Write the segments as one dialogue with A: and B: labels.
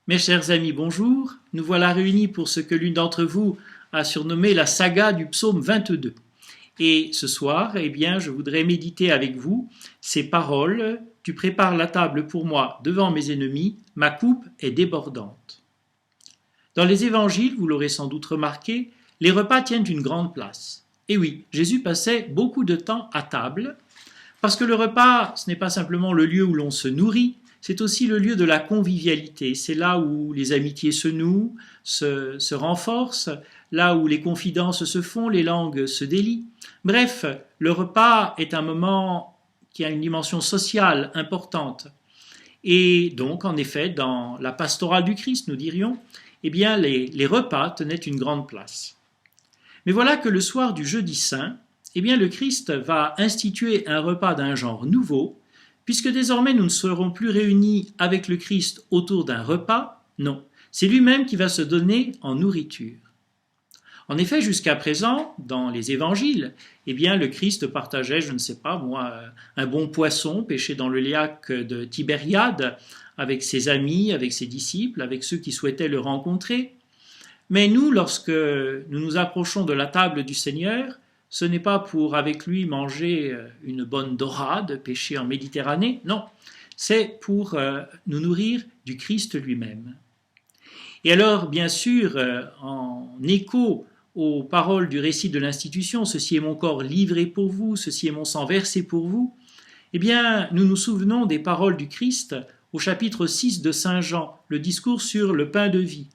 A: Mes chers amis, bonjour. Nous voilà réunis pour ce que l'une d'entre vous a surnommé la saga du psaume 22. Et ce soir, je voudrais méditer avec vous ces paroles. Tu prépares la table pour moi devant mes ennemis, ma coupe est débordante. Dans les évangiles, vous l'aurez sans doute remarqué, les repas tiennent une grande place. Et oui, Jésus passait beaucoup de temps à table, parce que le repas, ce n'est pas simplement le lieu où l'on se nourrit, c'est aussi le lieu de la convivialité. C'est là où les amitiés se nouent, se renforcent, là où les confidences se font, les langues se délient. Bref, le repas est un moment qui a une dimension sociale importante. Et donc, en effet, dans la pastorale du Christ, nous dirions, les repas tenaient une grande place. Mais voilà que le soir du jeudi saint, le Christ va instituer un repas d'un genre nouveau, puisque désormais nous ne serons plus réunis avec le Christ autour d'un repas, non, c'est lui-même qui va se donner en nourriture. En effet, jusqu'à présent, dans les évangiles, le Christ partageait, je ne sais pas moi, un bon poisson pêché dans le lac de Tibériade avec ses amis, avec ses disciples, avec ceux qui souhaitaient le rencontrer. Mais nous, lorsque nous nous approchons de la table du Seigneur, ce n'est pas pour avec lui manger une bonne dorade pêchée en Méditerranée, non, c'est pour nous nourrir du Christ lui-même. Et alors, bien sûr, en écho aux paroles du récit de l'institution, ceci est mon corps livré pour vous, ceci est mon sang versé pour vous, nous nous souvenons des paroles du Christ au chapitre 6 de Saint Jean, le discours sur le pain de vie.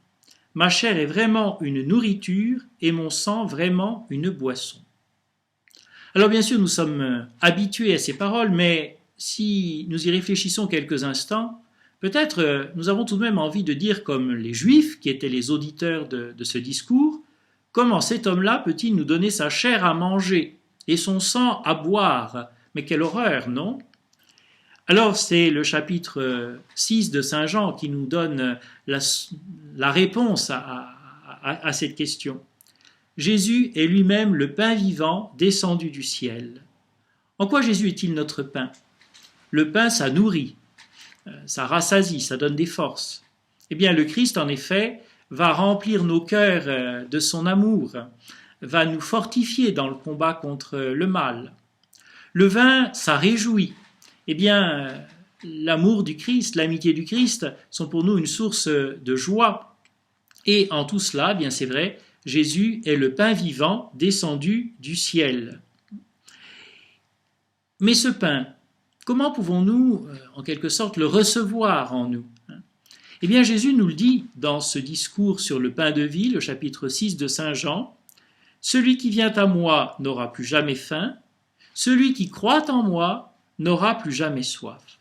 A: Ma chair est vraiment une nourriture et mon sang vraiment une boisson. Alors bien sûr, nous sommes habitués à ces paroles, mais si nous y réfléchissons quelques instants, peut-être nous avons tout de même envie de dire comme les Juifs, qui étaient les auditeurs de ce discours, comment cet homme-là peut-il nous donner sa chair à manger et son sang à boire? Mais quelle horreur, non? Alors c'est le chapitre 6 de Saint Jean qui nous donne la réponse à cette question. Jésus est lui-même le pain vivant descendu du ciel. En quoi Jésus est-il notre pain? Le pain, ça nourrit, ça rassasie, ça donne des forces. Le Christ, en effet, va remplir nos cœurs de son amour, va nous fortifier dans le combat contre le mal. Le vin, ça réjouit. L'amour du Christ, l'amitié du Christ sont pour nous une source de joie. Et en tout cela, c'est vrai, Jésus est le pain vivant descendu du ciel. Mais ce pain, comment pouvons-nous, en quelque sorte, le recevoir en nous? Jésus nous le dit dans ce discours sur le pain de vie, le chapitre 6 de Saint Jean. « Celui qui vient à moi n'aura plus jamais faim, celui qui croit en moi n'aura plus jamais soif. »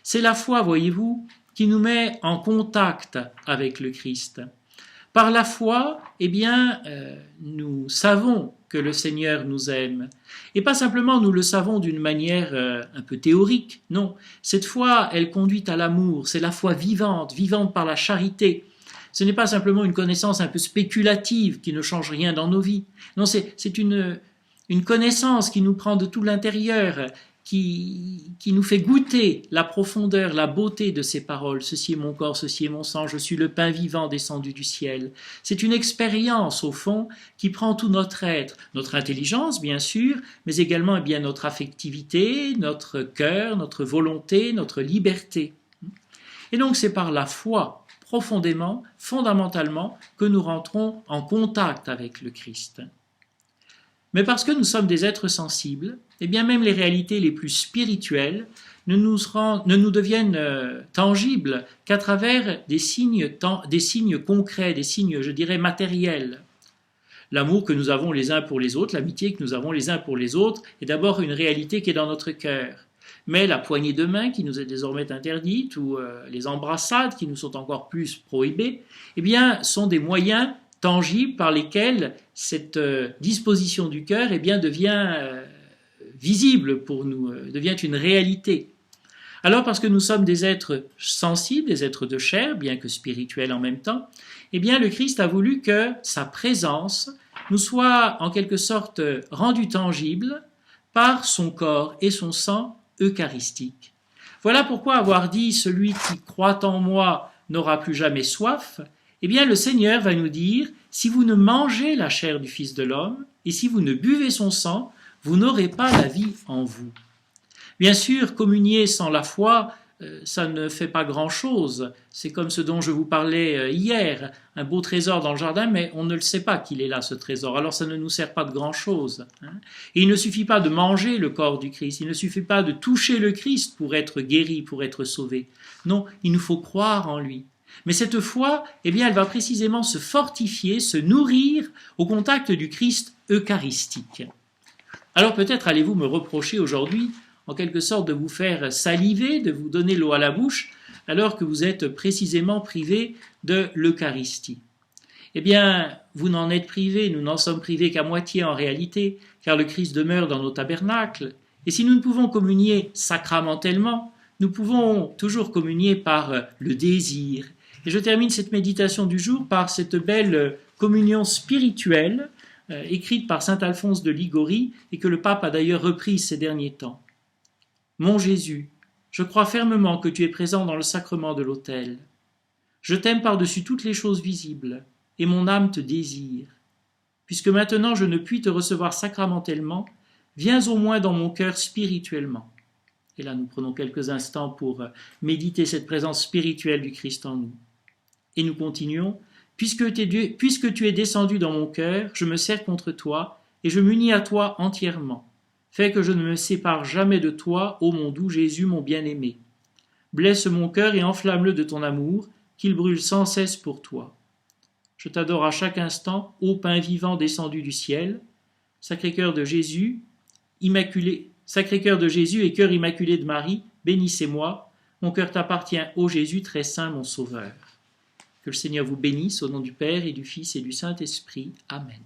A: C'est la foi, voyez-vous, qui nous met en contact avec le Christ. Par la foi, nous savons que le Seigneur nous aime. Et pas simplement nous le savons d'une manière un peu théorique, non. Cette foi, elle conduit à l'amour, c'est la foi vivante, vivante par la charité. Ce n'est pas simplement une connaissance un peu spéculative qui ne change rien dans nos vies. Non, c'est une connaissance qui nous prend de tout l'intérieur, qui nous fait goûter la profondeur, la beauté de ces paroles. Ceci est mon corps, ceci est mon sang, je suis le pain vivant descendu du ciel. C'est une expérience, au fond, qui prend tout notre être, notre intelligence, bien sûr, mais également notre affectivité, notre cœur, notre volonté, notre liberté. Et donc c'est par la foi, profondément, fondamentalement, que nous rentrons en contact avec le Christ. Mais parce que nous sommes des êtres sensibles, même les réalités les plus spirituelles ne nous deviennent tangibles qu'à travers des signes concrets, des signes, je dirais, matériels. L'amour que nous avons les uns pour les autres, l'amitié que nous avons les uns pour les autres, est d'abord une réalité qui est dans notre cœur. Mais la poignée de main qui nous est désormais interdite, ou les embrassades qui nous sont encore plus prohibées, sont des moyens tangibles par lesquels cette disposition du cœur devient visible pour nous, devient une réalité. Alors parce que nous sommes des êtres sensibles, des êtres de chair, bien que spirituels en même temps, le Christ a voulu que sa présence nous soit en quelque sorte rendue tangible par son corps et son sang eucharistique. Voilà pourquoi avoir dit « Celui qui croit en moi n'aura plus jamais soif, eh bien le Seigneur va nous dire, si vous ne mangez la chair du Fils de l'homme, et si vous ne buvez son sang, vous n'aurez pas la vie en vous. Bien sûr, communier sans la foi, ça ne fait pas grand-chose. C'est comme ce dont je vous parlais hier, un beau trésor dans le jardin, mais on ne le sait pas qu'il est là, ce trésor. Alors ça ne nous sert pas de grand-chose. Et il ne suffit pas de manger le corps du Christ, il ne suffit pas de toucher le Christ pour être guéri, pour être sauvé. Non, il nous faut croire en lui. Mais cette foi, eh bien, elle va précisément se fortifier, se nourrir au contact du Christ eucharistique. Alors peut-être allez-vous me reprocher aujourd'hui, en quelque sorte, de vous faire saliver, de vous donner l'eau à la bouche, alors que vous êtes précisément privé de l'Eucharistie. Eh bien, vous n'en êtes privés, nous n'en sommes privés qu'à moitié en réalité, car le Christ demeure dans nos tabernacles, et si nous ne pouvons communier sacramentellement, nous pouvons toujours communier par le désir. Et je termine cette méditation du jour par cette belle communion spirituelle, écrite par saint Alphonse de Ligorie, et que le pape a d'ailleurs reprise ces derniers temps. Mon Jésus, je crois fermement que tu es présent dans le sacrement de l'autel. Je t'aime par-dessus toutes les choses visibles, et mon âme te désire. Puisque maintenant je ne puis te recevoir sacramentellement, viens au moins dans mon cœur spirituellement. Et là nous prenons quelques instants pour méditer cette présence spirituelle du Christ en nous. Et nous continuons. Puisque tu es descendu dans mon cœur, je me serre contre toi, et je m'unis à toi entièrement. Fais que je ne me sépare jamais de toi, ô mon doux Jésus, mon bien-aimé. Blesse mon cœur et enflamme-le de ton amour, qu'il brûle sans cesse pour toi. Je t'adore à chaque instant, ô pain vivant descendu du ciel. Sacré-Cœur de Jésus, Sacré-Cœur de Jésus et cœur immaculé de Marie, bénissez-moi. Mon cœur t'appartient, ô Jésus, très saint, mon Sauveur. Que le Seigneur vous bénisse au nom du Père et du Fils et du Saint-Esprit. Amen.